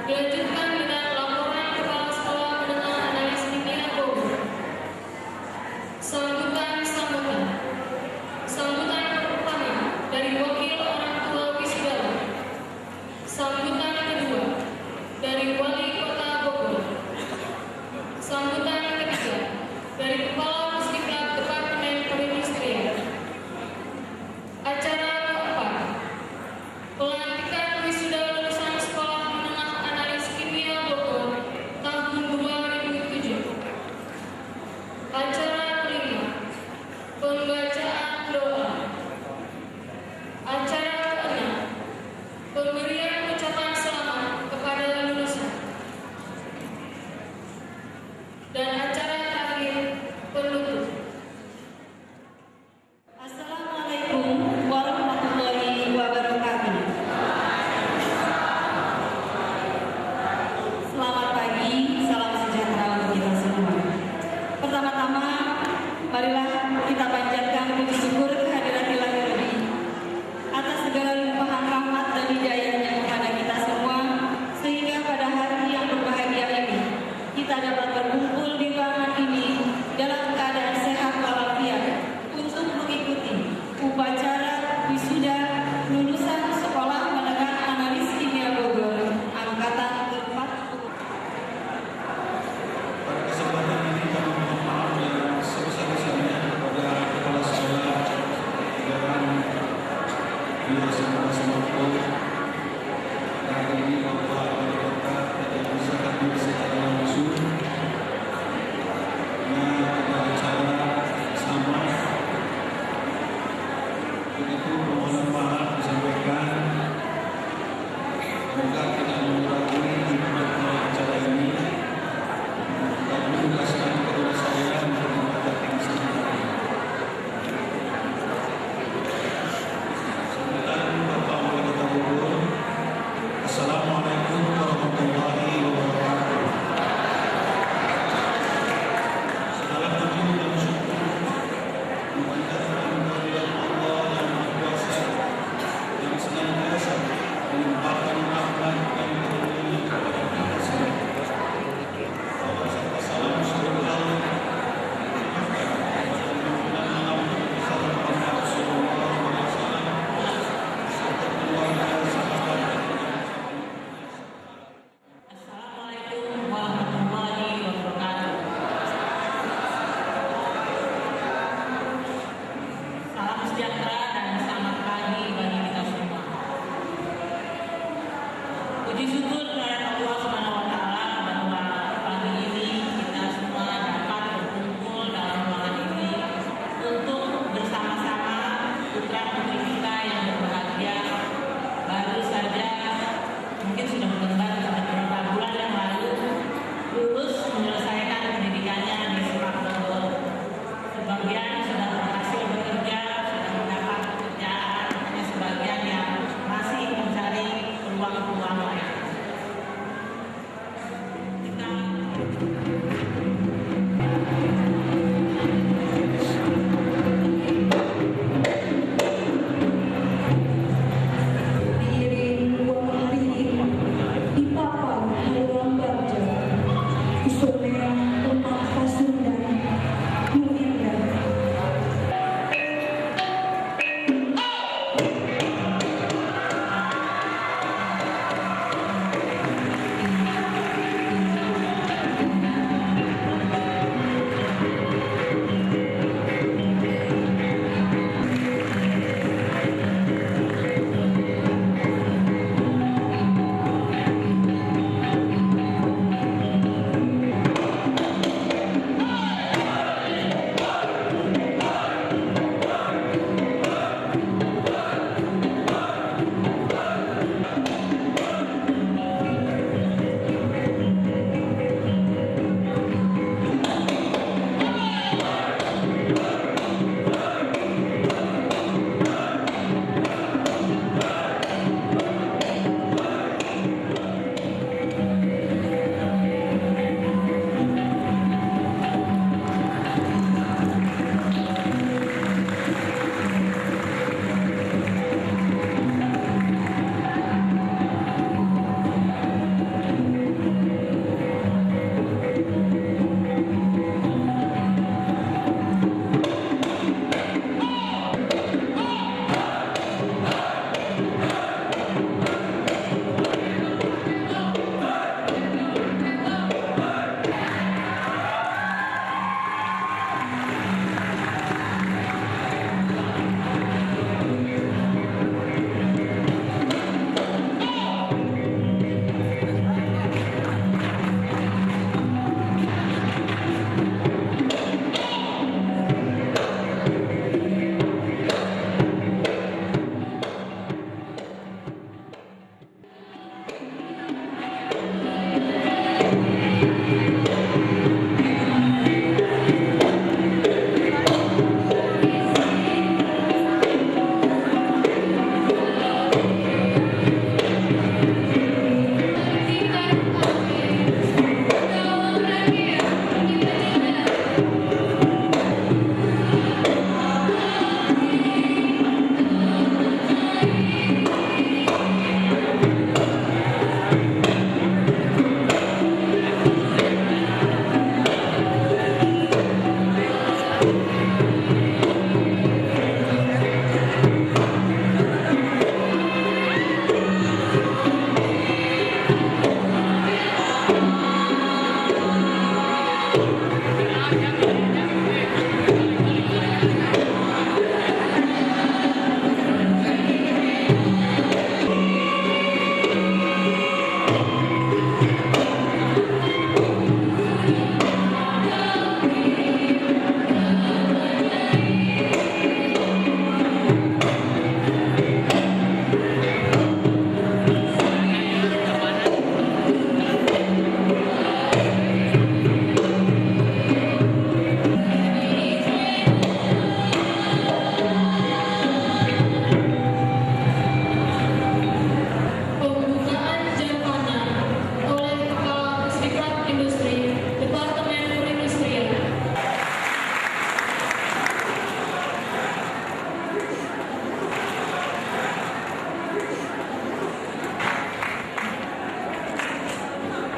Dilanjutkan dengan laporan Kepala Sekolah Menengah Analis Pimpinan Bogor. Sambutan. Sambutan pertama dari Wakil Orang Tua Wisudawan. Sambutan kedua dari Wali Kota Bogor. Sambutan ketiga dari Kepala Pusdiklat Departemen Perindustrian. Acara keempat, pelantikan wisuda lulusan Sekolah Menengah Analis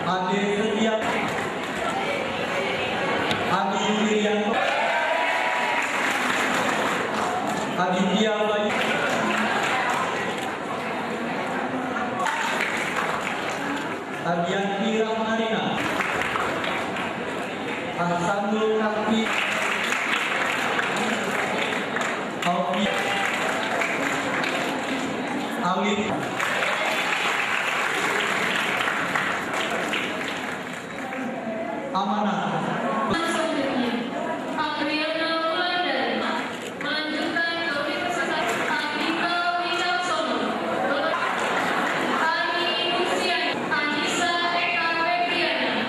Ade Setia, Adi Wirianto, Aditya Bayu, Adianti Rahmarina, Hasanul Kafi, Alfi, Alif, Amanah. Selanjutnya, Adriana Wulandari melanjutkan ke Universitas Andika Wicaksono. Ani Luciani, Anissa Eka Febriana,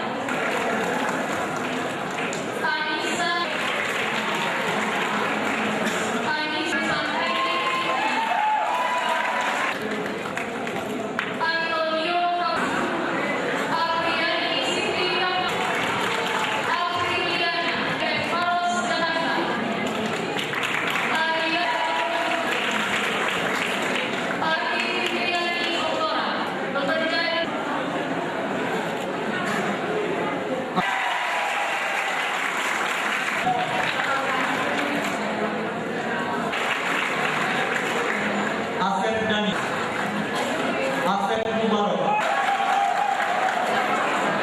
Anissa Sampai, Antonio Apriani Sipira, Afriliana Maros Jakarta, Ardi Fitriani Oktora, bekerja Asep Dani, Asep Umaro,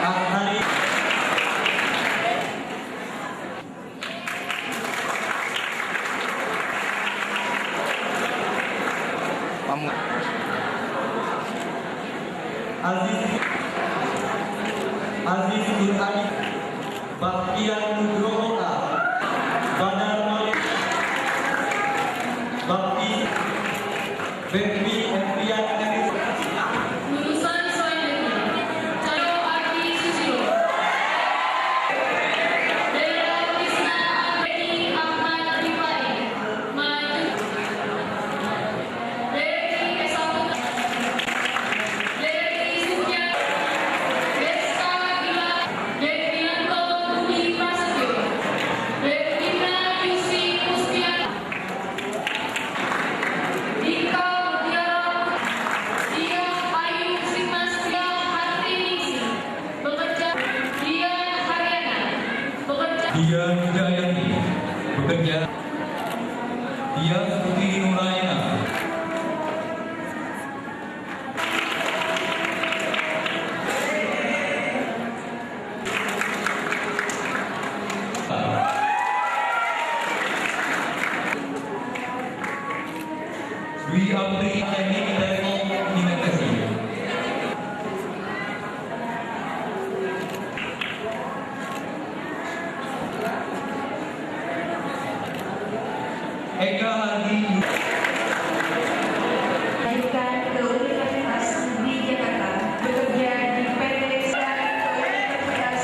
Azhari, Aziz Nurhadi, Baktiar Nugroho, Badar Malik, Bakti, Bekti Evian Eris, lulusan selanjutnya, Cahyo Ardi Susilo, Dera Krisna Abedi Ahmad Rifai, Devi Esaputra, Devi Sunya, Desta Gila, Devianto Budi Prasetyo, Devina Yusi Pustiana, Dika Mutiara, Dia Ayu Simastia Hartiningsi, bekerja Dia Haryana, bekerja Dia Hidayati, bekerja. Dia Putri Nurayana, Dwi Apri Teknik Telkom Komunikasi, Eka Hadi, Lanjutkan ke Universitas di Jakarta, bekerja di PT Universitas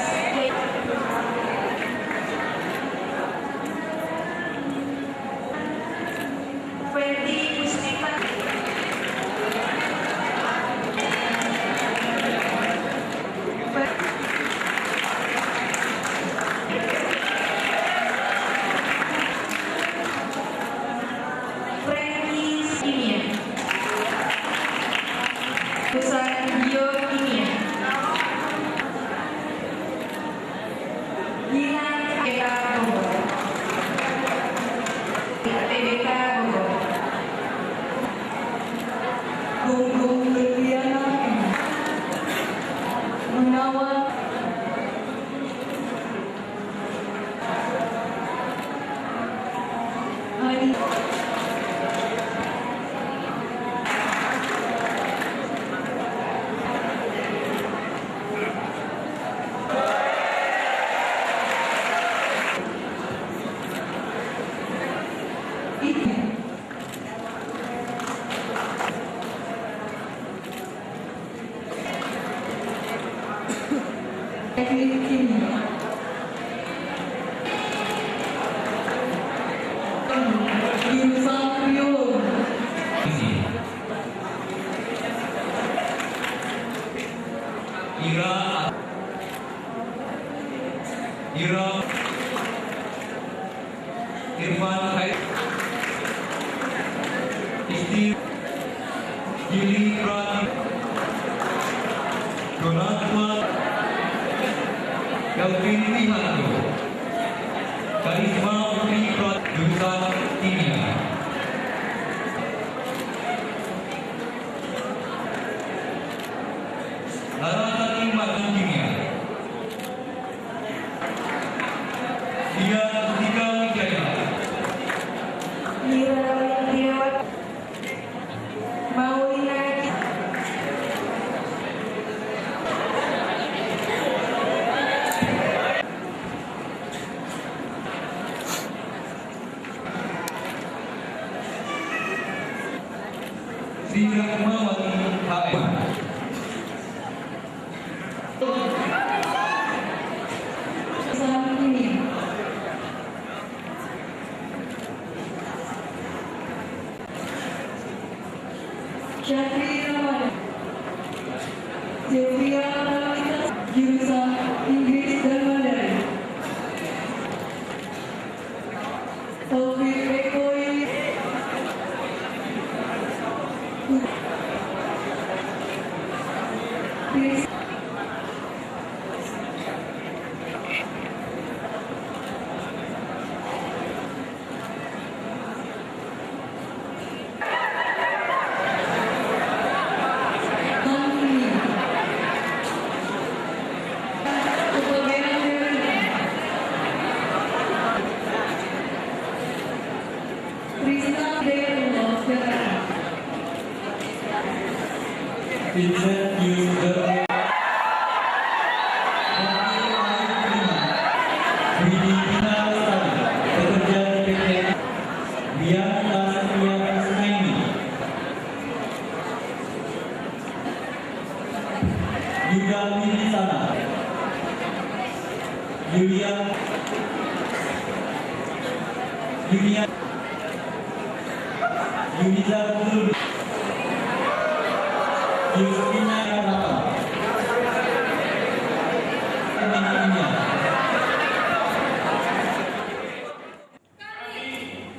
Fendi Muslimat, Frankie Kimia, Perusahaan Biokimia, Gilang Eka Bogor, TBK Bogor, Gunggung Berliana Menawan Hani Teknik Kimia, Jurusan Biologi, Ira, Irfan Haid, Isti, Gili Prati, Donatman, Kelvin Wihanto. Karisma Putri Prat jurusan Kimia. Larasati Makan Kimia. Dia Tika Wijaya. Mira Dewa. Maulina. Sri Rahmawati HM. Sami. Syafri Ramadhan. Sylvia Pramita jurusan Inggris dan Mandarin. Taufik Ekoyi. Chris Tanvi. Kebagian Dewi. Krishna Dewa. Vincent Yusder. Widina Lestari, pekerja di PT Bian Lasmia Kusnaini. Yuda Winisana. Yulia Yuniza Lulu. Justina Rata.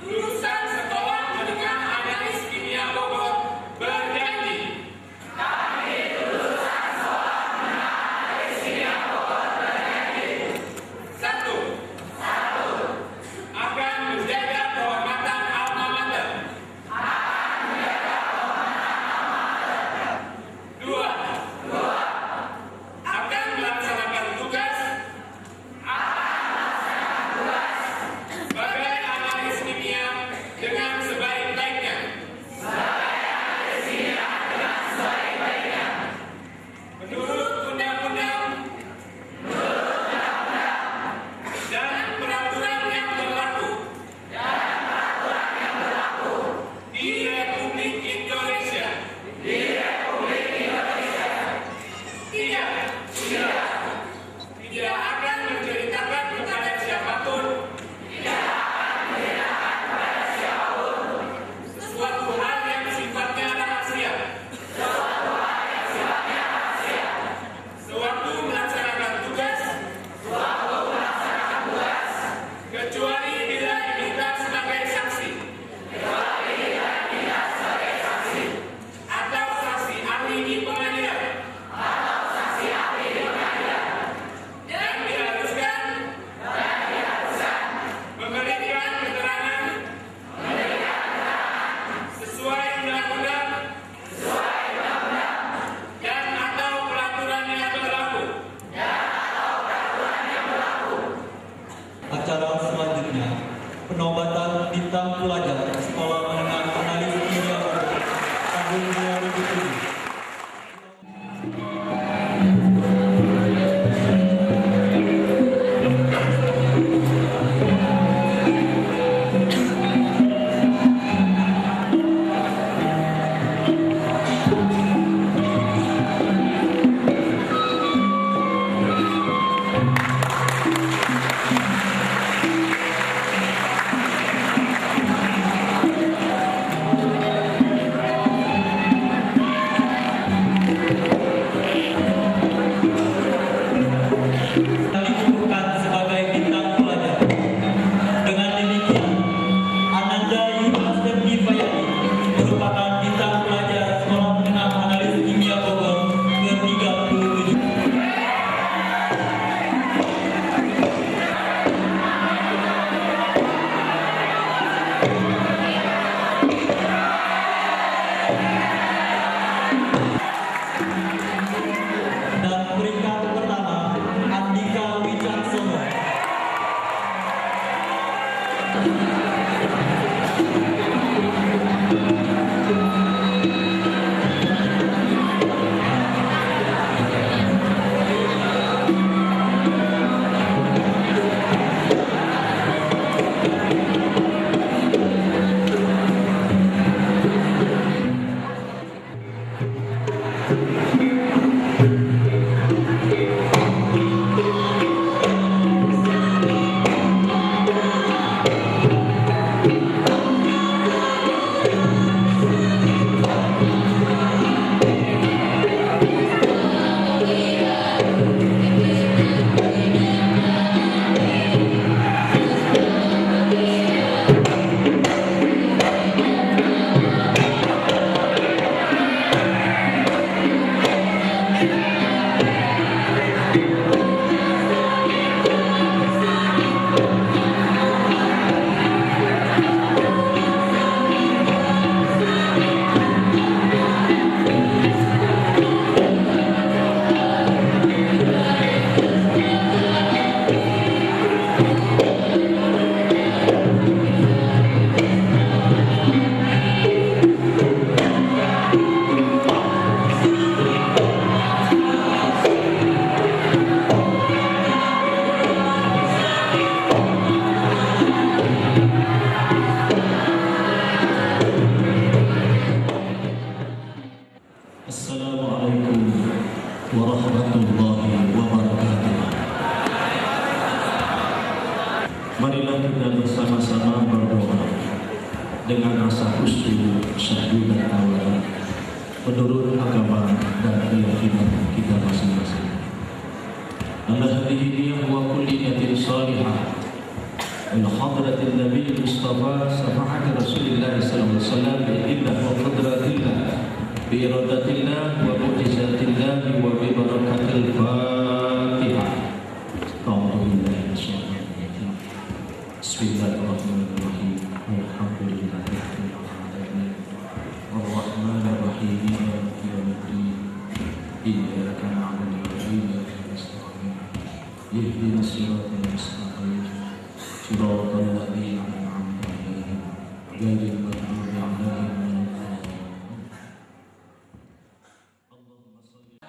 Lulusan Sekolah Menengah Analis Kimia Bogor berjanji satu, akan menjaga kehormatan alma mater. Dua, akan melaksanakan tugas sebagai analis kimia dengan sebaik-baiknya. Menurut undang-undang dan peraturan yang berlaku di Republik Indonesia. Tidak akan menceritakan kepada siapapun sesuatu hal yang sifatnya rahasia sewaktu melaksanakan tugas kecuali bila diminta sebagai saksi atau saksi ahli di pengadilan dan warahmatullahi wabarakatuh. Marilah kita bersama-sama berdoa dengan rasa khusyuk, syahdu dan tawadhu menurut agama dan keyakinan kita masing-masing. Allah hadhihi wa kulli niyatin salihah ila hadratin Nabi Mustafa safahati Rasulillah sallallahu alaihi wasallam bi illah wa qudratillah bi iradatillah wa mu'jizatillah wa bi barakatil Fatihah. Bismillahirrahmanirrahim. Alhamdulillahirabbil alamin. Arrahmanir rahim. Maliki yaumiddin. Iyyaka na'budu wa iyyaka nasta'in. Ihdinas siratal mustaqim. Siratal ladzina an'amta 'alaihim ghairil maghdubi 'alaihim waladdallin. Allahumma shalli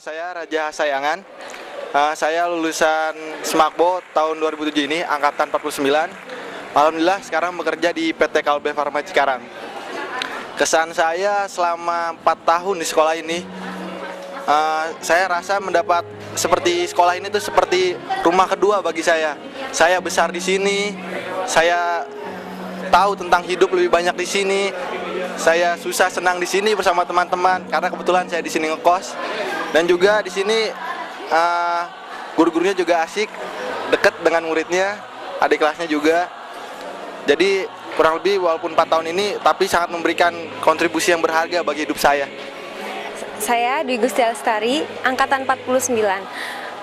saya Raja Sayangan. Saya lulusan Semakbo tahun 2007 ini, angkatan 49. Alhamdulillah sekarang bekerja di PT Kalbe Farma Cikarang. Kesan saya selama 4 tahun di sekolah ini, saya rasa mendapat seperti sekolah ini tuh seperti rumah kedua bagi saya. Saya besar di sini, saya tahu tentang hidup lebih banyak di sini. Saya susah senang di sini bersama teman-teman karena kebetulan saya di sini ngekos, dan juga di sini guru-gurunya juga asik, dekat dengan muridnya, adik kelasnya juga. Jadi kurang lebih walaupun 4 tahun ini tapi sangat memberikan kontribusi yang berharga bagi hidup saya. Saya Dwi Gusti Lestari, angkatan 49.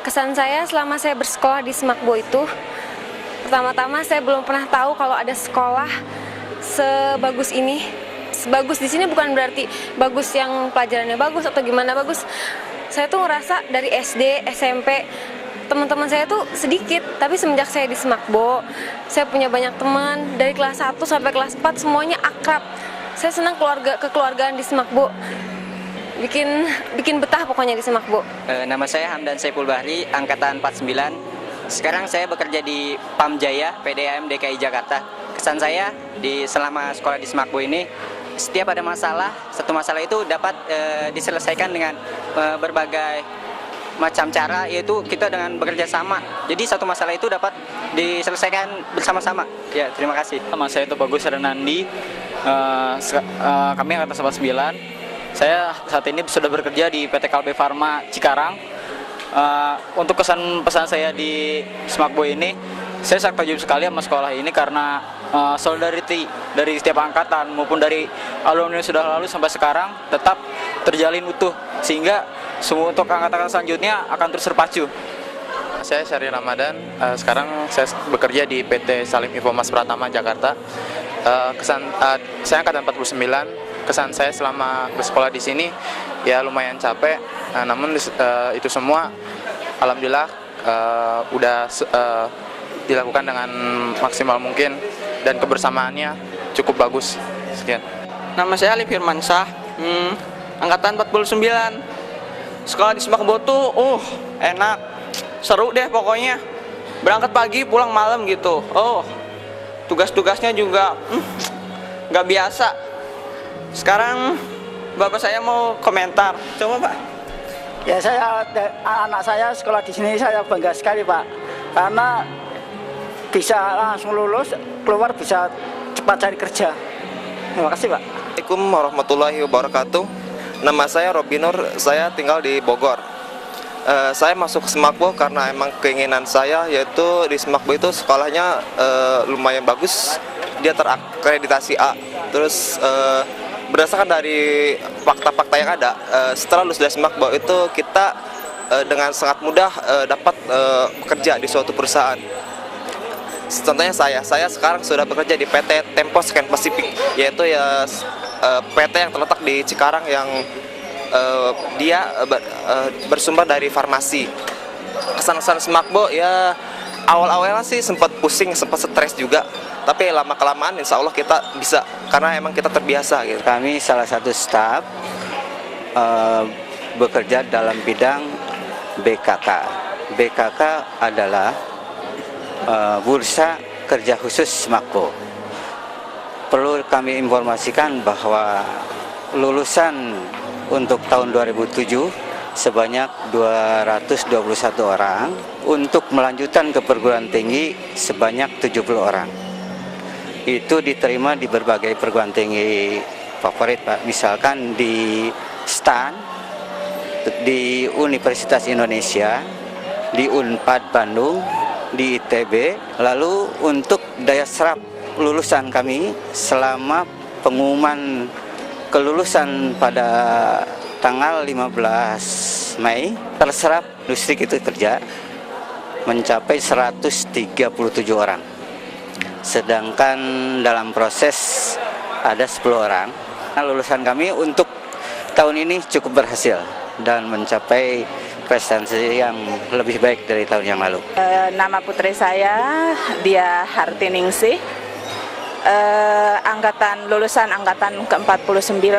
Kesan saya selama saya bersekolah di Semakbo itu, pertama-tama saya belum pernah tahu kalau ada sekolah sebagus ini. Bagus di sini bukan berarti bagus yang pelajarannya bagus atau gimana bagus. Saya tuh ngerasa dari SD, SMP, teman-teman saya tuh sedikit, tapi semenjak saya di Semakbo, saya punya banyak teman dari kelas 1 sampai kelas 4 semuanya akrab. Saya senang kekeluargaan di Semakbo. Bikin betah pokoknya di Semakbo. Nama saya Hamdan Saiful Bahri, angkatan 49. Sekarang saya bekerja di PAM Jaya, PDAM DKI Jakarta. Kesan saya selama sekolah di Semakbo ini, setiap ada masalah, satu masalah itu dapat diselesaikan dengan berbagai macam cara, yaitu kita dengan bekerja sama. Jadi satu masalah itu dapat diselesaikan bersama-sama. Ya, terima kasih. Nama saya itu Bagus Renandi. Kami angkatan 49. Saya saat ini sudah bekerja di PT Kalbe Farma Cikarang. Untuk pesan saya di Semakbo ini, saya sangat takjub sekali sama sekolah ini karena solidarity dari setiap angkatan maupun dari alumni yang sudah lalu sampai sekarang tetap terjalin utuh, sehingga semua untuk angkatan selanjutnya akan terus terpacu. Saya Syahri Ramadan, sekarang saya bekerja di PT Salim Infomas Pratama Jakarta. Saya angkatan 49. Kesan saya selama bersekolah di sini ya lumayan capek, namun itu semua alhamdulillah udah dilakukan dengan maksimal mungkin dan kebersamaannya cukup bagus. Sekian. Nama saya Ali Firmansyah, angkatan 49. Sekolah di Semakbo tuh enak, seru deh pokoknya. Berangkat pagi pulang malam gitu. Tugas-tugasnya juga nggak biasa. Sekarang bapak saya mau komentar, coba Pak. Ya, anak saya sekolah di sini saya bangga sekali Pak, karena bisa langsung lulus, keluar bisa cepat cari kerja. Terima kasih Pak. Assalamualaikum warahmatullahi wabarakatuh. Nama saya Robinur, saya tinggal di Bogor. Saya masuk ke Semakbo karena emang keinginan saya, yaitu di Semakbo itu sekolahnya lumayan bagus, dia terakreditasi A. Terus berdasarkan dari fakta-fakta yang ada, setelah lulus dari Semakbo itu kita dengan sangat mudah dapat bekerja di suatu perusahaan. Contohnya saya sekarang sudah bekerja di PT Tempo Scan Pacific, yaitu ya PT yang terletak di Cikarang yang dia bersumber dari farmasi. Kesan-kesan Semakbo ya awal-awalnya sih sempat pusing, sempat stres juga. Tapi lama-kelamaan insya Allah kita bisa, karena emang kita terbiasa gitu. Kami salah satu staf bekerja dalam bidang BKK. BKK adalah Bursa Kerja Khusus Semakbo. Perlu kami informasikan bahwa lulusan untuk tahun 2007 sebanyak 221 orang, untuk melanjutkan ke perguruan tinggi sebanyak 70 orang. Itu diterima di berbagai perguruan tinggi favorit Pak, misalkan di STAN, di Universitas Indonesia, di Unpad Bandung, di ITB. Lalu untuk daya serap lulusan kami selama pengumuman kelulusan pada tanggal 15 Mei, terserap industri itu kerja mencapai 137 orang. Sedangkan dalam proses ada 10 orang. Nah, lulusan kami untuk tahun ini cukup berhasil dan mencapai prestasi yang lebih baik dari tahun yang lalu. Nama putri saya Dia Hartiningsih, lulusan angkatan ke-49.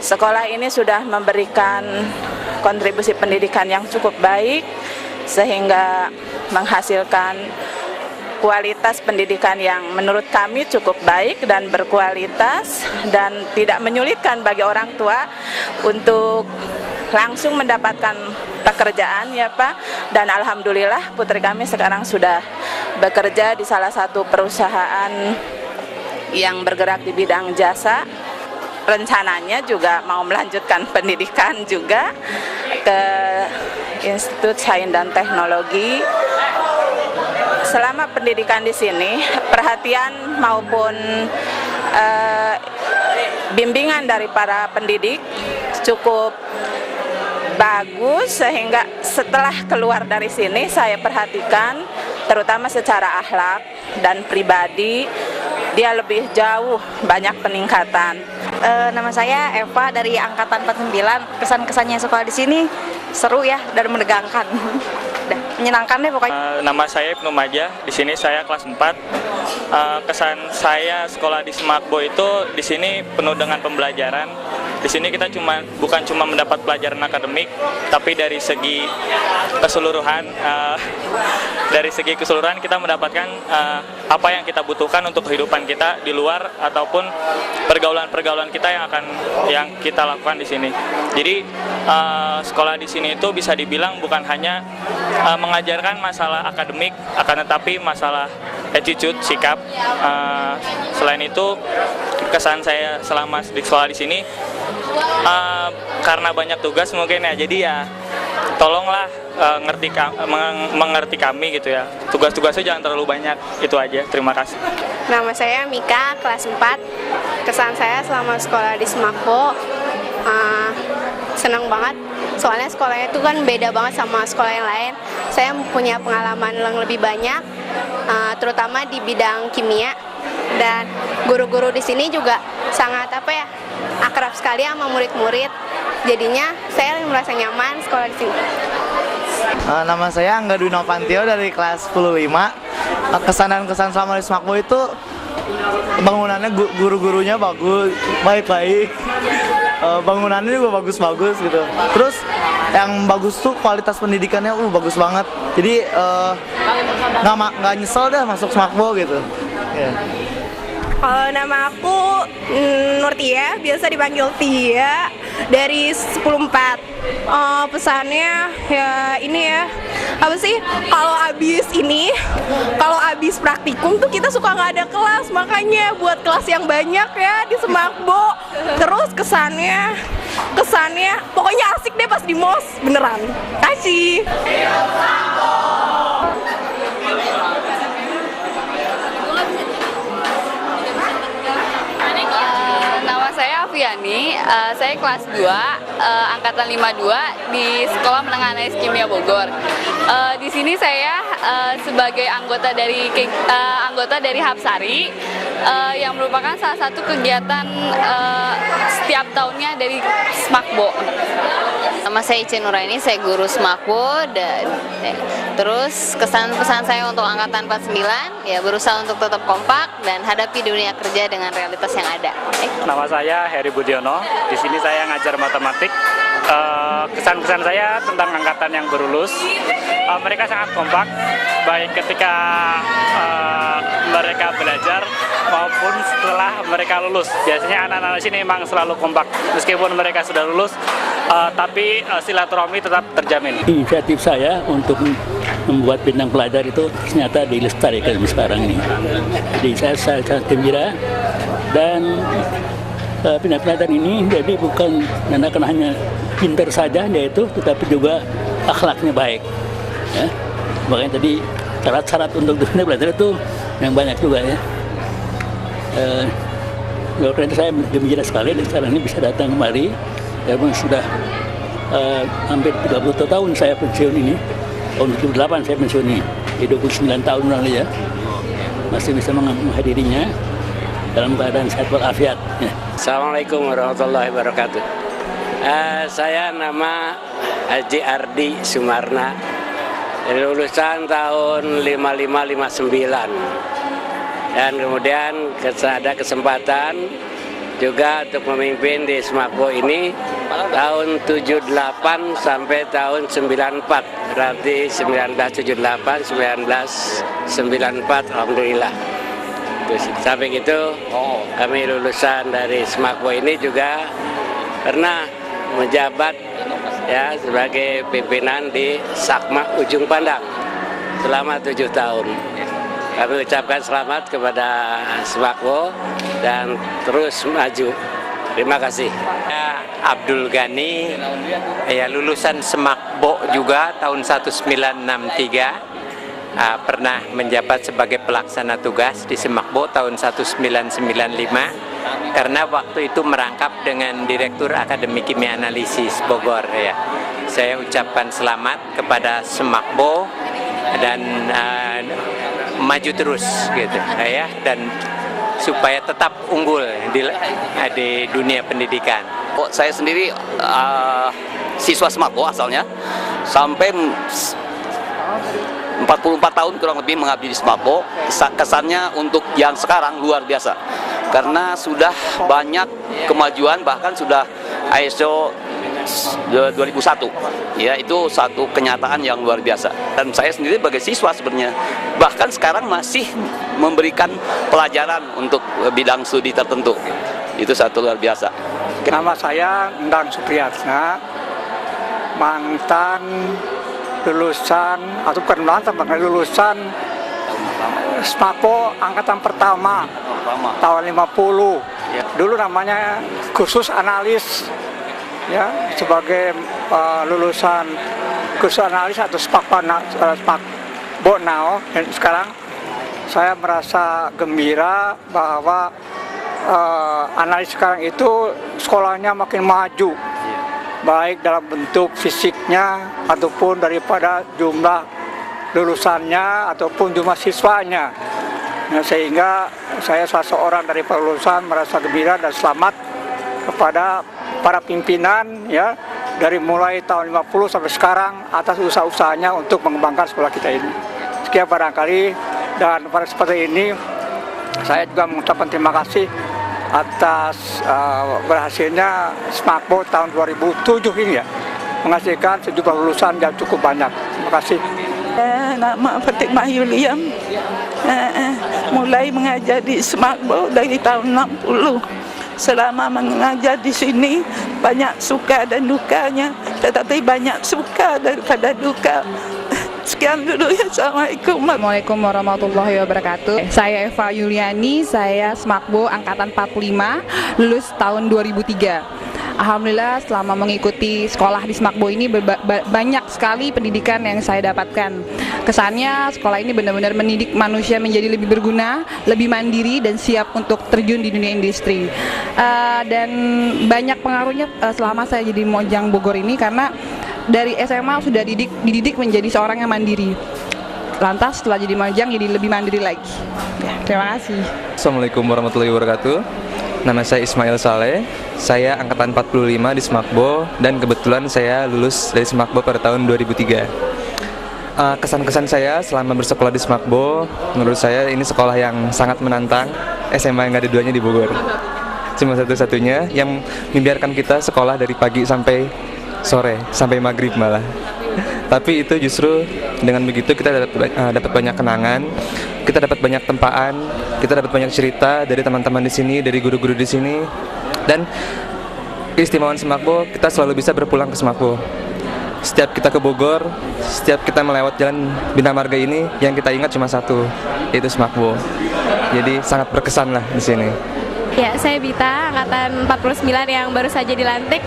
Sekolah ini sudah memberikan kontribusi pendidikan yang cukup baik sehingga menghasilkan kualitas pendidikan yang menurut kami cukup baik dan berkualitas dan tidak menyulitkan bagi orang tua untuk langsung mendapatkan pekerjaan ya Pak. Dan alhamdulillah putri kami sekarang sudah bekerja di salah satu perusahaan yang bergerak di bidang jasa. Rencananya juga mau melanjutkan pendidikan juga ke Institut Sains dan Teknologi. Selama pendidikan di sini, perhatian maupun bimbingan dari para pendidik cukup bagus sehingga setelah keluar dari sini saya perhatikan terutama secara akhlak dan pribadi dia lebih jauh banyak peningkatan. Nama saya Eva dari angkatan 49. Kesan-kesannya sekolah di sini seru ya dan menegangkan. Menyenangkan deh pokoknya. Nama saya Ibnu Majah, di sini saya kelas 4. Kesan saya sekolah di Semakbo itu di sini penuh dengan pembelajaran. Di sini kita bukan cuma mendapat pelajaran akademik, tapi dari segi keseluruhan kita mendapatkan apa yang kita butuhkan untuk kehidupan kita di luar ataupun pergaulan-pergaulan kita yang kita lakukan di sini. Jadi sekolah di sini itu bisa dibilang bukan hanya mengajarkan masalah akademik, akan tetapi masalah attitude, sikap. Selain itu, kesan saya selama di sekolah di sini karena banyak tugas mungkin ya, jadi ya tolonglah mengerti kami gitu ya. Tugas-tugasnya jangan terlalu banyak, itu aja. Terima kasih. Nama saya Mika, kelas 4. Kesan saya selama sekolah di Semakbo senang banget. Soalnya sekolahnya itu kan beda banget sama sekolah yang lain. Saya punya pengalaman yang lebih banyak, terutama di bidang kimia. Dan guru-guru di sini juga sangat akrab sekali sama murid-murid. Jadinya saya merasa nyaman sekolah di sini. Nama saya Angga Dwi Novantio dari kelas 10-5. Kesan dan kesan selama di Semakbo itu bangunannya guru-gurunya baik-baik. Bangunannya juga bagus-bagus gitu. Terus yang bagus tuh kualitas pendidikannya bagus banget. Jadi nggak nyesel dah masuk Semakbo gitu. Yeah. Kalau nama aku Nurtia, biasa dipanggil Tia, dari 10-4. Pesannya ya ini ya, apa sih, kalau abis praktikum tuh kita suka nggak ada kelas, makanya buat kelas yang banyak ya di Semakbo. Terus kesannya pokoknya asik deh pas di MOS, beneran. Kasih. Saya Aviani, saya kelas 2, angkatan 52 di Sekolah Menengah Analis Kimia Bogor. Di sini saya sebagai anggota dari Hapsari yang merupakan salah satu kegiatan setiap tahunnya dari Semakbo. Nama saya Ici Nuraini, saya guru Semakbo. Terus kesan-pesan saya untuk angkatan 49 ya berusaha untuk tetap kompak dan hadapi dunia kerja dengan realitas yang ada. Nama saya Heri Budiono, di sini saya ngajar matematik. Kesan-kesan saya tentang angkatan yang berulus, mereka sangat kompak, baik ketika mereka belajar maupun setelah mereka lulus. Biasanya anak-anak sini memang selalu kompak, meskipun mereka sudah lulus, tapi silaturahmi tetap terjamin. Inisiatif saya untuk membuat bintang pelajar itu ternyata dilestarikan sekarang ini. Jadi saya sangat gembira dan bintang pelajar ini jadi bukan hanya pintar saja yaitu, tetapi juga akhlaknya baik. Ya. Makanya tadi syarat-syarat untuk bintang pelajar itu yang banyak juga ya. Karena saya gembira sekali dan sekarang ini bisa datang kemari. Ya, sudah hampir 30 tahun saya pensiun ini. Tahun 2008 saya pensiun ini. Di 29 tahun lalu ya. Masih bisa menghadirinya dalam keadaan sehat walafiat. Ya. Assalamualaikum warahmatullahi wabarakatuh. Saya nama Haji Ardi Sumarna, lulusan tahun 55-59. Dan kemudian ada kesempatan juga untuk memimpin di Semakbo ini tahun 78 sampai tahun 94. Berarti 1978, 1994, alhamdulillah. Terus sampai gitu, kami lulusan dari Semakbo ini juga pernah menjabat ya sebagai pimpinan di Sakma Ujung Pandang selama 7 tahun. Kami ucapkan selamat kepada Semakbo dan terus maju. Terima kasih. Abdul Ghani, ya lulusan Semakbo juga tahun 1963, pernah menjabat sebagai pelaksana tugas di Semakbo tahun 1995, karena waktu itu merangkap dengan Direktur Akademi Kimia Analisis Bogor. Ya, saya ucapkan selamat kepada Semakbo dan maju terus gitu, ya, dan supaya tetap unggul di dunia pendidikan. Saya sendiri siswa Semakbo asalnya, sampai 44 tahun kurang lebih mengabdi di Semakbo. Kesannya untuk yang sekarang luar biasa, karena sudah banyak kemajuan, bahkan sudah ISO 2001, ya, itu satu kenyataan yang luar biasa. Dan saya sendiri sebagai siswa sebenarnya bahkan sekarang masih memberikan pelajaran untuk bidang studi tertentu. Itu satu luar biasa. Nama saya Endang Supriyatna, mantan lulusan, atau bukan mantan, lulusan Semakbo angkatan pertama tahun 50. Dulu namanya kursus analis, ya, sebagai lulusan kursus analis atau Semakbo now. Dan sekarang saya merasa gembira bahwa analis sekarang itu sekolahnya makin maju, baik dalam bentuk fisiknya ataupun daripada jumlah lulusannya ataupun jumlah siswanya. Nah, sehingga saya salah seorang dari lulusan merasa gembira dan selamat kepada para pimpinan, ya, dari mulai tahun 50 sampai sekarang atas usaha-usahanya untuk mengembangkan sekolah kita ini. Sekian barangkali, dan pada kesempatan ini saya juga mengucapkan terima kasih atas berhasilnya Semakbo tahun 2007 ini, ya, menghasilkan sejumlah lulusan yang cukup banyak. Terima kasih. Nama Fatimah Yuliam, mulai mengajar di Semakbo dari tahun 60. Selama mengajar di sini banyak suka dan dukanya, tetapi banyak suka daripada duka. Sekian dulu ya. Assalamualaikum warahmatullahi wabarakatuh. Saya Eva Yuliani, saya Semakbo angkatan 45, lulus tahun 2003. Alhamdulillah selama mengikuti sekolah di Semakbo ini banyak sekali pendidikan yang saya dapatkan. Kesannya sekolah ini benar-benar mendidik manusia menjadi lebih berguna, lebih mandiri dan siap untuk terjun di dunia industri. Dan banyak pengaruhnya selama saya jadi Mojang Bogor ini, karena dari SMA sudah dididik menjadi seorang yang mandiri. Lantas setelah jadi Mojang jadi lebih mandiri lagi. Ya, terima kasih. Assalamualaikum warahmatullahi wabarakatuh. Nama saya Ismail Saleh, saya angkatan 45 di Semakbo, dan kebetulan saya lulus dari Semakbo pada tahun 2003. Kesan-kesan saya selama bersekolah di Semakbo, menurut saya ini sekolah yang sangat menantang. SMA yang gak ada duanya di Bogor, cuma satu-satunya yang membiarkan kita sekolah dari pagi sampai sore, sampai maghrib malah. Tapi itu justru dengan begitu kita dapat banyak kenangan, kita dapat banyak tempaan, kita dapat banyak cerita dari teman-teman di sini, dari guru-guru di sini. Dan keistimewaan Semakbo, kita selalu bisa berpulang ke Semakbo. Setiap kita ke Bogor, setiap kita melewat jalan Bina Marga ini, yang kita ingat cuma satu, yaitu Semakbo. Jadi sangat berkesan lah di sini. Ya, saya Bita, angkatan 49 yang baru saja dilantik.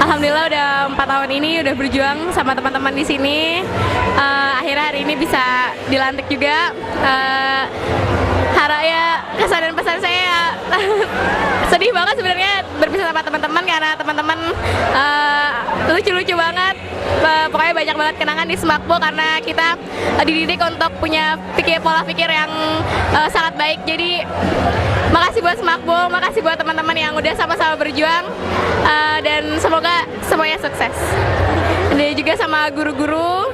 Alhamdulillah udah 4 tahun ini udah berjuang sama teman-teman di sini. Akhirnya hari ini bisa dilantik juga. Harap ya, kesan dan pesan saya sedih banget sebenarnya berpisah sama teman-teman, karena teman-teman lucu-lucu banget. Pokoknya banyak banget kenangan di Semakbo, karena kita dididik untuk punya pola pikir yang sangat baik. Jadi makasih buat Semakbo, makasih buat teman-teman yang udah sama-sama berjuang, dan semoga semuanya sukses. Dan juga sama guru-guru,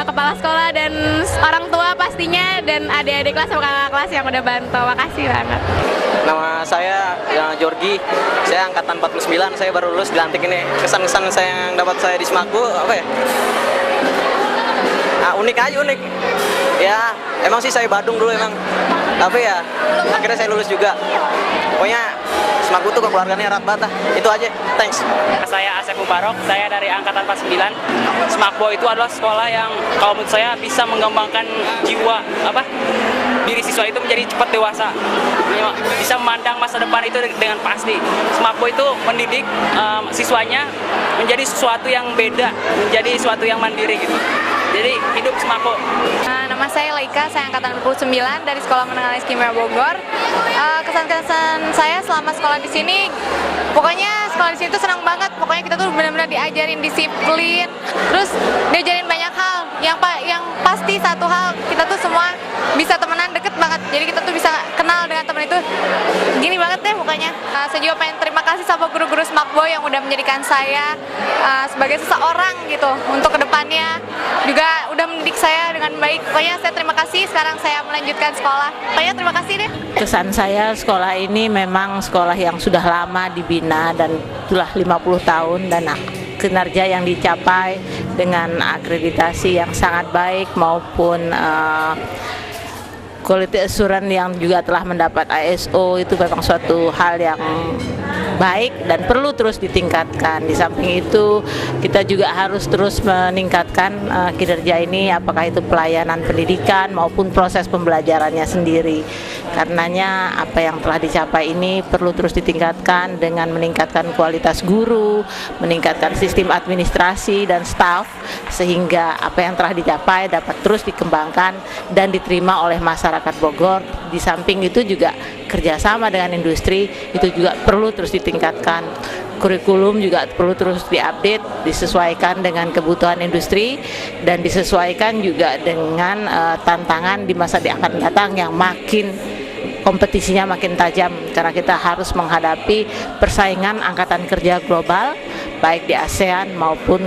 kepala sekolah dan orang tua, pas pastinya, dan adik-adik kelas sama kakak kelas yang udah bantu. Makasih banget. Nama saya Jorgi, saya angkatan 49, saya baru lulus dilantik ini. Kesan-kesan saya yang dapat saya di Semakbo apa ya? Unik aja, unik. Ya, emang sih saya Badung dulu emang. Tapi ya, akhirnya saya lulus juga. Pokoknya Semakbo tuh kekeluargaannya erat banget. Itu aja, thanks. Saya Asep Mubarok, saya dari angkatan 49. Semakbo itu adalah sekolah yang kalau menurut saya bisa mengembangkan jiwa diri siswa itu menjadi cepat dewasa, bisa memandang masa depan itu dengan pasti. Semakbo itu mendidik siswanya menjadi sesuatu yang beda, menjadi sesuatu yang mandiri gitu. Jadi hidup Semakbo. Nama saya Laika, saya angkatan 49 dari Sekolah Menengah Kimia Bogor. Kesan-kesan saya selama sekolah di sini, pokoknya sekolah di sini tuh senang banget. Pokoknya kita tuh benar-benar diajarin disiplin, terus diajarin banyak hal. Yang pasti satu hal, kita tuh semua bisa temenan deket banget. Jadi kita tuh bisa kenal dengan teman itu gini banget deh pokoknya. Saya juga pengen terima kasih sama guru-guru Semakbo yang udah menjadikan saya sebagai seseorang gitu untuk kedepannya, juga udah mendidik saya dengan baik. Pokoknya saya terima kasih. Sekarang saya melanjutkan sekolah. Pokoknya terima kasih deh. Kesan saya sekolah ini memang sekolah yang sudah lama dibina dan telah 50 tahun, dan kinerja yang dicapai dengan akreditasi yang sangat baik maupun quality assurance yang juga telah mendapat ISO, itu memang suatu hal yang baik dan perlu terus ditingkatkan. Di samping itu kita juga harus terus meningkatkan kinerja ini, apakah itu pelayanan pendidikan maupun proses pembelajarannya sendiri. Karenanya apa yang telah dicapai ini perlu terus ditingkatkan dengan meningkatkan kualitas guru, meningkatkan sistem administrasi dan staf, sehingga apa yang telah dicapai dapat terus dikembangkan dan diterima oleh masyarakat Bogor. Di samping itu juga kerjasama dengan industri itu juga perlu terus ditingkatkan. Kurikulum juga perlu terus diupdate, disesuaikan dengan kebutuhan industri dan disesuaikan juga dengan tantangan di masa yang akan datang yang makin kompetisinya makin tajam, karena kita harus menghadapi persaingan angkatan kerja global baik di ASEAN maupun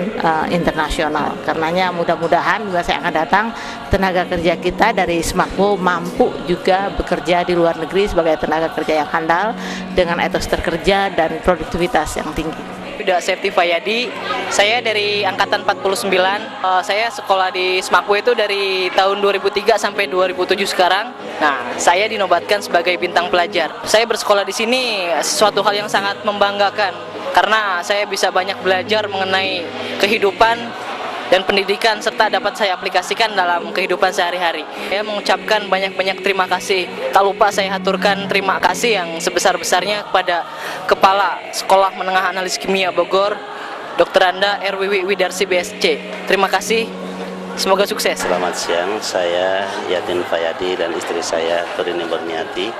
internasional. Karenanya mudah-mudahan di masa yang akan datang tenaga kerja kita dari Semakbo mampu juga bekerja di luar negeri sebagai tenaga kerja yang handal dengan etos terkerja dan produktivitas yang tinggi. Udah Septi Fayadi, saya dari angkatan 49. Saya sekolah di Semakbo itu dari tahun 2003 sampai 2007 sekarang. Nah, saya dinobatkan sebagai bintang pelajar. Saya bersekolah di sini sesuatu hal yang sangat membanggakan karena saya bisa banyak belajar mengenai kehidupan dan pendidikan, serta dapat saya aplikasikan dalam kehidupan sehari-hari. Saya mengucapkan banyak-banyak terima kasih. Tak lupa saya haturkan terima kasih yang sebesar-besarnya kepada Kepala Sekolah Menengah Analis Kimia Bogor, Dr. Anda RWW Widarsi BSC. Terima kasih. Semoga sukses. Selamat siang, saya Yatin Fayadi dan istri saya Turini Borniati.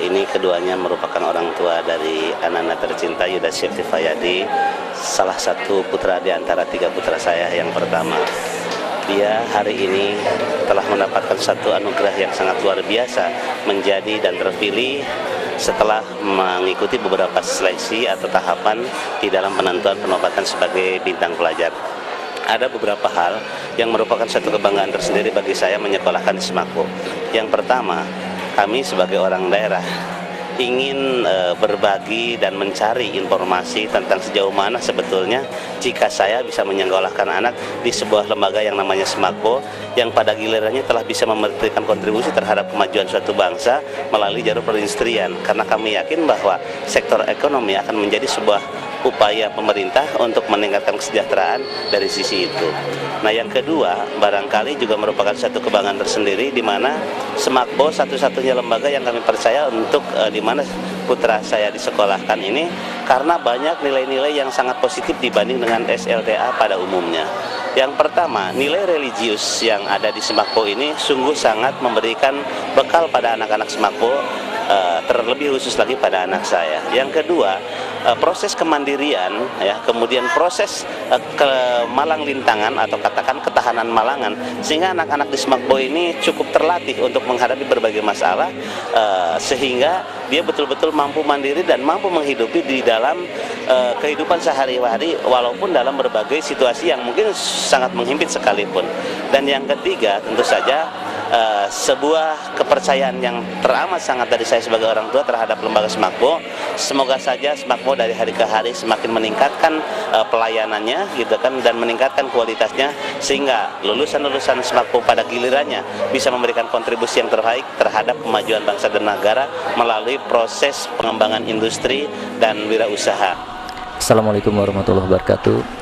Ini keduanya merupakan orang tua dari anak-anak tercinta Yuda Septi Fayadi, salah satu putra di antara 3 putra saya yang pertama. Dia hari ini telah mendapatkan satu anugerah yang sangat luar biasa, menjadi dan terpilih setelah mengikuti beberapa seleksi atau tahapan di dalam penentuan penobatan sebagai bintang pelajar. Ada beberapa hal yang merupakan satu kebanggaan tersendiri bagi saya menyekolahkan di Semakbo. Yang pertama, kami sebagai orang daerah ingin berbagi dan mencari informasi tentang sejauh mana sebetulnya jika saya bisa menyekolahkan anak di sebuah lembaga yang namanya Semakbo, yang pada gilirannya telah bisa memberikan kontribusi terhadap kemajuan suatu bangsa melalui jalur perindustrian, karena kami yakin bahwa sektor ekonomi akan menjadi sebuah upaya pemerintah untuk meningkatkan kesejahteraan dari sisi itu. Nah, yang kedua, barangkali juga merupakan satu kebanggaan tersendiri di mana Semakbo satu-satunya lembaga yang kami percaya untuk di mana putra saya disekolahkan ini, karena banyak nilai-nilai yang sangat positif dibanding dengan SLTA pada umumnya. Yang pertama, nilai religius yang ada di Semakbo ini sungguh sangat memberikan bekal pada anak-anak Semakbo, terlebih khusus lagi pada anak saya. Yang kedua, proses kemandirian, ya, kemudian proses kemalang lintangan atau katakan ketahanan malangan, sehingga anak-anak di Semakbo ini cukup terlatih untuk menghadapi berbagai masalah, sehingga dia betul-betul mampu mandiri dan mampu menghidupi di dalam kehidupan sehari-hari walaupun dalam berbagai situasi yang mungkin sangat menghimpit sekalipun. Dan yang ketiga, tentu saja sebuah kepercayaan yang teramat sangat dari saya sebagai orang tua terhadap lembaga Semakbo. Semoga saja Semakbo dari hari ke hari semakin meningkatkan pelayanannya gitu kan, dan meningkatkan kualitasnya, sehingga lulusan-lulusan Semakbo pada gilirannya bisa memberikan kontribusi yang terbaik terhadap kemajuan bangsa dan negara melalui proses pengembangan industri dan wirausaha. Assalamualaikum warahmatullahi wabarakatuh.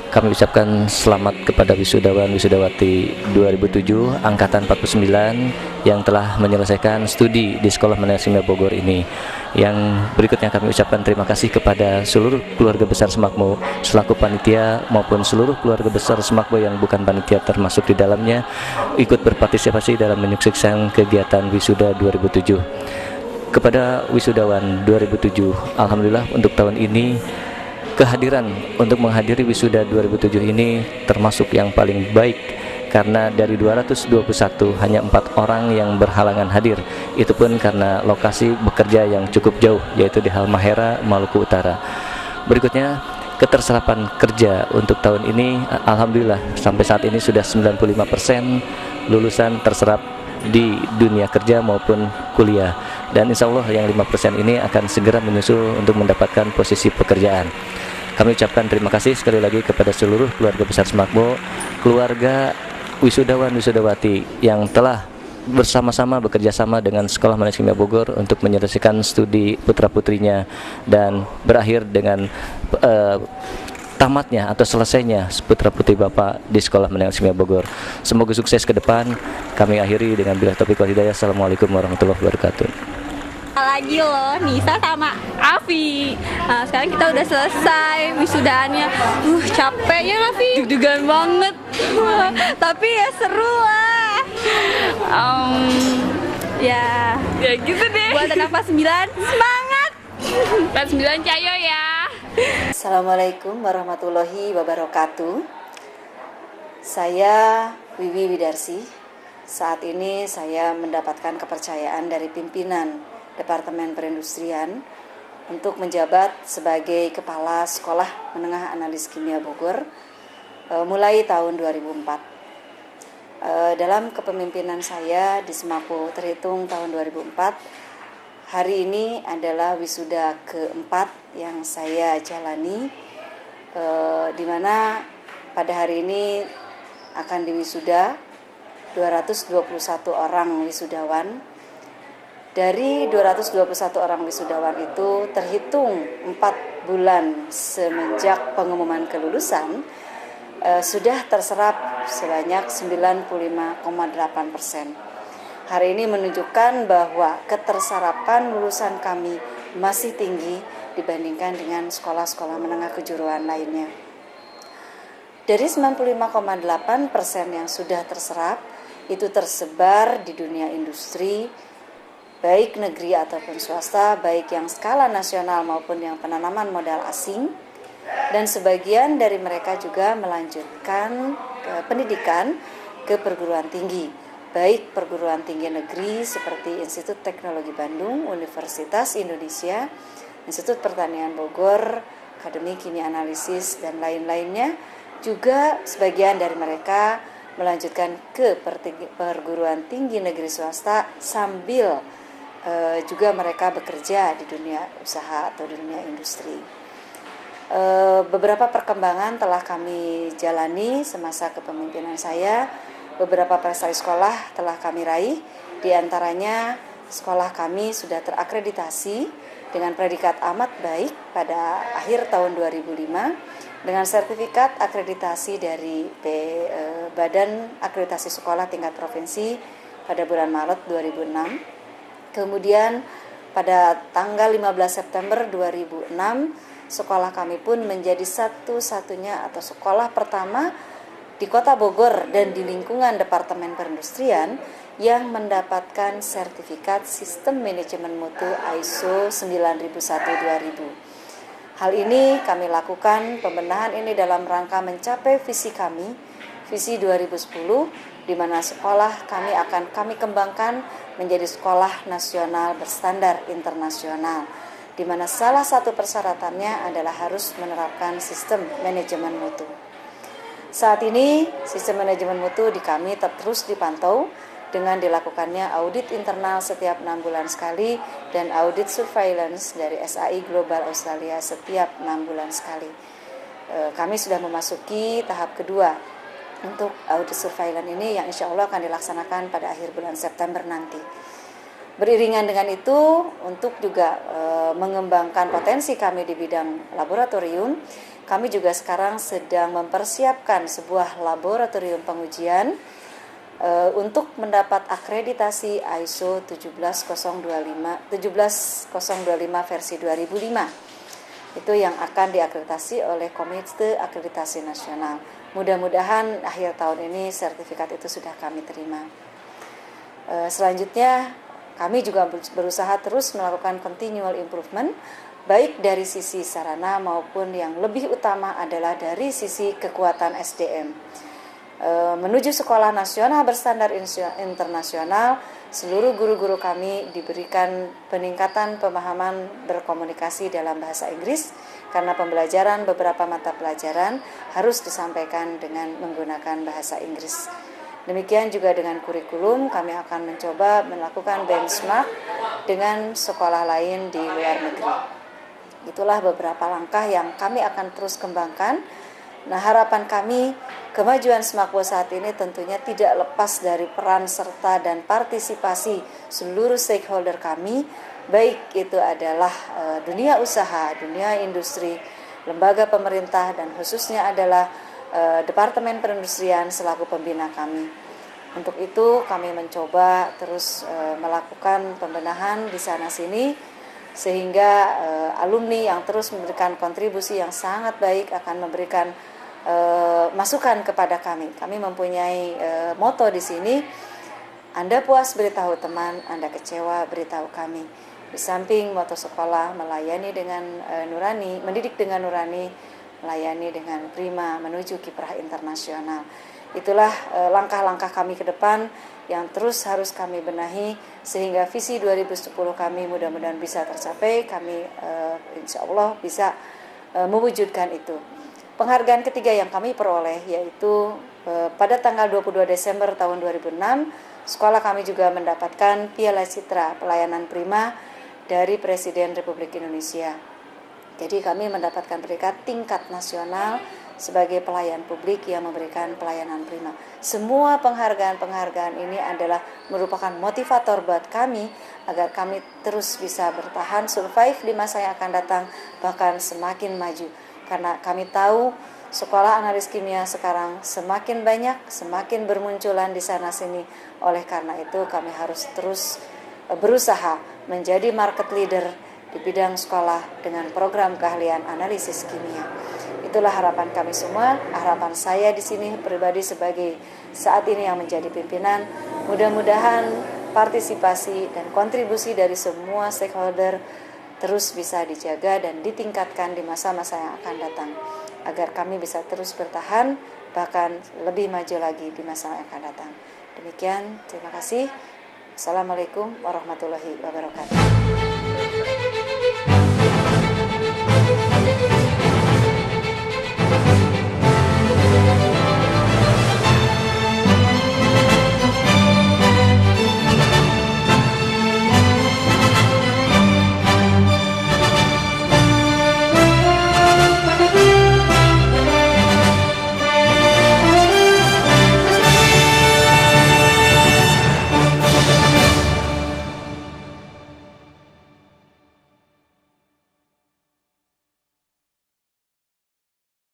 Kami ucapkan selamat kepada wisudawan wisudawati 2007 angkatan 49 yang telah menyelesaikan studi di Sekolah Menengah Kimia Bogor ini. Yang berikutnya kami ucapkan terima kasih kepada seluruh keluarga besar Semakbo selaku panitia maupun seluruh keluarga besar Semakbo yang bukan panitia termasuk di dalamnya ikut berpartisipasi dalam menyukseskan kegiatan wisuda 2007. Kepada wisudawan 2007, alhamdulillah untuk tahun ini kehadiran untuk menghadiri wisuda 2007 ini termasuk yang paling baik, karena dari 221 hanya 4 orang yang berhalangan hadir. Itu pun karena lokasi bekerja yang cukup jauh, yaitu di Halmahera, Maluku Utara. Berikutnya, keterserapan kerja untuk tahun ini alhamdulillah sampai saat ini sudah 95% lulusan terserap di dunia kerja maupun kuliah, dan insya Allah yang 5% ini akan segera menyusul untuk mendapatkan posisi pekerjaan. Kami ucapkan terima kasih sekali lagi kepada seluruh keluarga besar Semakbo, keluarga wisudawan wisudawati yang telah bersama-sama bekerja sama dengan Sekolah Menengah Kimia Bogor untuk menyelesaikan studi putra-putrinya dan berakhir dengan tamatnya atau selesainya putra-putri Bapak di Sekolah Menengah Kimia Bogor. Semoga sukses ke depan. Kami akhiri dengan billahi taufiq wal hidayah. Assalamualaikum warahmatullahi wabarakatuh. Lagi loh, Nisa sama Afi. Nah, sekarang kita udah selesai wisudaannya. Capek ya Afi, deg-degan banget. Tapi ya seru lah. Ya gitu deh. Buat anak kelas 9, semangat. Kelas 9 cayo ya. Assalamualaikum warahmatullahi wabarakatuh. Saya Wiwi Widarsi. Saat ini saya mendapatkan kepercayaan dari pimpinan Departemen Perindustrian untuk menjabat sebagai Kepala Sekolah Menengah Analis Kimia Bogor mulai tahun 2004. Dalam kepemimpinan saya di Semakbo terhitung tahun 2004, hari ini adalah wisuda keempat yang saya jalani, di mana pada hari ini akan diwisuda 221 orang wisudawan. Dari 221 orang wisudawan itu terhitung 4 bulan semenjak pengumuman kelulusan, sudah terserap sebanyak 95,8%. Hari ini menunjukkan bahwa keterserapan lulusan kami masih tinggi dibandingkan dengan sekolah-sekolah menengah kejuruan lainnya. Dari 95,8% yang sudah terserap, itu tersebar di dunia industri, baik negeri ataupun swasta, baik yang skala nasional maupun yang penanaman modal asing, dan sebagian dari mereka juga melanjutkan pendidikan ke perguruan tinggi, baik perguruan tinggi negeri seperti Institut Teknologi Bandung, Universitas Indonesia, Institut Pertanian Bogor, Akademi Kimia Analisis, dan lain-lainnya. Juga sebagian dari mereka melanjutkan ke perguruan tinggi negeri swasta sambil juga mereka bekerja di dunia usaha atau di dunia industri. Beberapa perkembangan telah kami jalani semasa kepemimpinan saya. Beberapa prestasi sekolah telah kami raih. Di antaranya sekolah kami sudah terakreditasi dengan predikat amat baik pada akhir tahun 2005 dengan sertifikat akreditasi dari Badan Akreditasi Sekolah Tingkat Provinsi pada bulan Maret 2006. Kemudian pada tanggal 15 September 2006, sekolah kami pun menjadi satu-satunya atau sekolah pertama di Kota Bogor dan di lingkungan Departemen Perindustrian yang mendapatkan sertifikat Sistem Manajemen Mutu ISO 9001-2000. Hal ini kami lakukan, pembenahan ini dalam rangka mencapai visi kami, visi 2010, di mana sekolah kami kembangkan menjadi sekolah nasional berstandar internasional, di mana salah satu persyaratannya adalah harus menerapkan sistem manajemen mutu. Saat ini sistem manajemen mutu di kami terus dipantau dengan dilakukannya audit internal setiap 6 bulan sekali dan audit surveillance dari SAI Global Australia setiap 6 bulan sekali. Kami sudah memasuki tahap kedua untuk audit surveillance ini yang insya Allah akan dilaksanakan pada akhir bulan September nanti. Beriringan dengan itu, untuk juga mengembangkan potensi kami di bidang laboratorium, kami juga sekarang sedang mempersiapkan sebuah laboratorium pengujian untuk mendapat akreditasi ISO 17025 versi 2005. Itu yang akan diakreditasi oleh Komite Akreditasi Nasional. Mudah-mudahan akhir tahun ini sertifikat itu sudah kami terima. Selanjutnya kami juga berusaha terus melakukan continual improvement, baik dari sisi sarana maupun yang lebih utama adalah dari sisi kekuatan SDM. Menuju sekolah nasional berstandar internasional, seluruh guru-guru kami diberikan peningkatan pemahaman berkomunikasi dalam bahasa Inggris karena pembelajaran beberapa mata pelajaran harus disampaikan dengan menggunakan bahasa Inggris. Demikian juga dengan kurikulum, kami akan mencoba melakukan benchmark dengan sekolah lain di luar negeri. Itulah beberapa langkah yang kami akan terus kembangkan. Nah, harapan kami, kemajuan Semakbo saat ini tentunya tidak lepas dari peran serta dan partisipasi seluruh stakeholder kami, baik itu adalah dunia usaha, dunia industri, lembaga pemerintah, dan khususnya adalah Departemen Perindustrian selaku pembina kami. Untuk itu kami mencoba terus melakukan pembenahan di sana-sini, sehingga alumni yang terus memberikan kontribusi yang sangat baik akan memberikan masukan kepada kami. Kami mempunyai moto di sini, Anda puas beritahu teman, Anda kecewa beritahu kami. Di samping moto sekolah melayani dengan nurani, mendidik dengan nurani, melayani dengan prima menuju kiprah internasional. Itulah langkah-langkah kami ke depan yang terus harus kami benahi sehingga visi 2010 kami mudah-mudahan bisa tercapai. Kami insya Allah bisa mewujudkan itu. Penghargaan ketiga yang kami peroleh yaitu pada tanggal 22 Desember tahun 2006, sekolah kami juga mendapatkan Piala Citra Pelayanan Prima dari Presiden Republik Indonesia. Jadi kami mendapatkan predikat tingkat nasional sebagai pelayan publik yang memberikan pelayanan prima. Semua penghargaan-penghargaan ini adalah merupakan motivator buat kami agar kami terus bisa bertahan, survive di masa yang akan datang, bahkan semakin maju. Karena kami tahu sekolah analis kimia sekarang semakin banyak, semakin bermunculan di sana-sini. Oleh karena itu kami harus terus berusaha menjadi market leader di bidang sekolah dengan program keahlian analisis kimia. Itulah harapan kami semua, harapan saya di sini pribadi sebagai saat ini yang menjadi pimpinan. Mudah-mudahan partisipasi dan kontribusi dari semua stakeholder terus bisa dijaga dan ditingkatkan di masa-masa yang akan datang, agar kami bisa terus bertahan, bahkan lebih maju lagi di masa yang akan datang. Demikian, terima kasih. Assalamualaikum warahmatullahi wabarakatuh.